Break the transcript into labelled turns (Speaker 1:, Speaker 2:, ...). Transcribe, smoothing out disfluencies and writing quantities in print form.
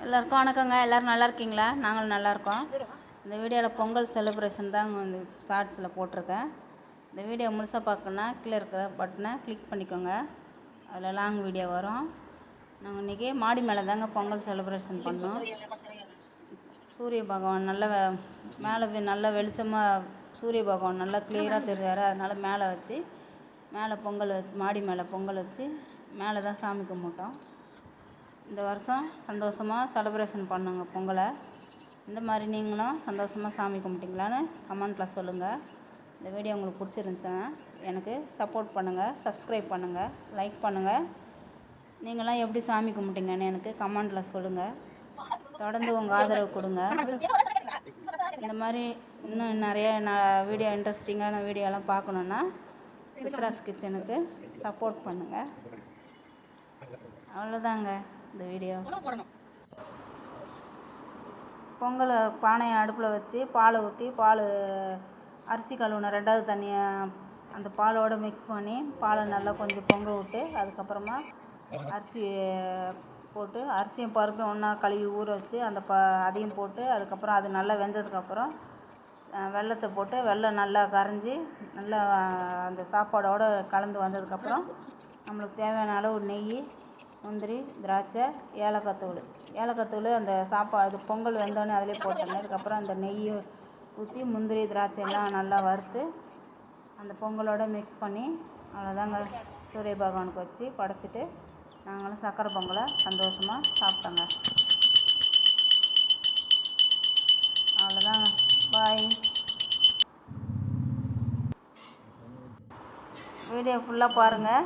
Speaker 1: எல்லாருக்கும் வணக்கங்க. எல்லோரும் நல்லா இருக்கீங்களா? நாங்களும் நல்லாயிருக்கோம். இந்த வீடியோவில் பொங்கல் செலிப்ரேஷன் தான் இந்த ஷார்ட்ஸில் போட்டிருக்கேன். இந்த வீடியோ முழுசாக பார்க்கணுன்னா கீழே இருக்கிற பட்டனை கிளிக் பண்ணிக்கோங்க. அதில் லாங் வீடியோ வரும். நாங்கள் இன்றைக்கி மாடி மேலே தாங்க பொங்கல் செலிப்ரேஷன் பண்ணோம். சூரிய பகவான் மேலே நல்ல வெளிச்சமாக சூரிய பகவான் நல்லா கிளியராக தெரியாரு. அதனால் மேலே வச்சு பொங்கல் வச்சு மாடி மேலே பொங்கல் வச்சு மேலே தான் சாமி கும்பிட்டோம். இந்த வருஷம் சந்தோஷமாக செலிப்ரேஷன் பண்ணுங்க பொங்கலை. இந்த மாதிரி நீங்களும் சந்தோஷமாக சாமி கும்பிட்டிங்களான்னு கமெண்ட்டில் சொல்லுங்கள். இந்த வீடியோ உங்களுக்கு பிடிச்சிருந்துச்சுன்னா எனக்கு சப்போர்ட் பண்ணுங்கள், சப்ஸ்கிரைப் பண்ணுங்கள், லைக் பண்ணுங்கள். நீங்களாம் எப்படி சாமி கும்பிட்டிங்கன்னு எனக்கு கமெண்ட்டில் சொல்லுங்கள். தொடர்ந்து உங்கள் ஆதரவு கொடுங்க. இந்த மாதிரி இன்னும் நிறைய வீடியோ இன்ட்ரெஸ்டிங்கான வீடியோலாம் பார்க்கணுன்னா சித்ராஸ் கிச்சனுக்கு சப்போர்ட் பண்ணுங்கள். அவ்வளோதாங்க இந்த வீடியோ. பொங்கல் பானையை அடுப்பில் வச்சு பாலை ஊற்றி அரிசி கழுவுன 2வது தண்ணியை அந்த பாலோடு மிக்ஸ் பண்ணி பாலை நல்லா கொஞ்சம் பொங்க விட்டு அதுக்கப்புறமா அரிசி போட்டு அரிசியும் பருப்பும் ஒன்றா கழுவி ஊற வச்சு அதையும் போட்டு அதுக்கப்புறம் அது நல்லா வெந்ததுக்கப்புறம் வெல்லத்தை போட்டு வெல்லம் நல்லா கரைஞ்சி நல்லா அந்த சாப்பாடோடு கலந்து வந்ததுக்கப்புறம் நம்மளுக்கு தேவையான அளவு நெய், முந்திரி, திராட்சை, ஏலக்காய் தூள் அந்த சாப்பாடு பொங்கல் வெந்தோடனே அதிலே போட்டோங்க. அதுக்கப்புறம் அந்த நெய் ஊற்றி முந்திரி, திராட்சை எல்லாம் நல்லா வறுத்து அந்த பொங்கலோடு மிக்ஸ் பண்ணி அவ்வளோதாங்க சூரிய பகவானுக்கு வச்சு படைச்சிட்டு நாங்களும் சக்கரை பொங்கலை சந்தோஷமாக சாப்பிட்டோங்க. அவ்வளோதாங்க. பாய். வீடியோ ஃபுல்லாக பாருங்கள்.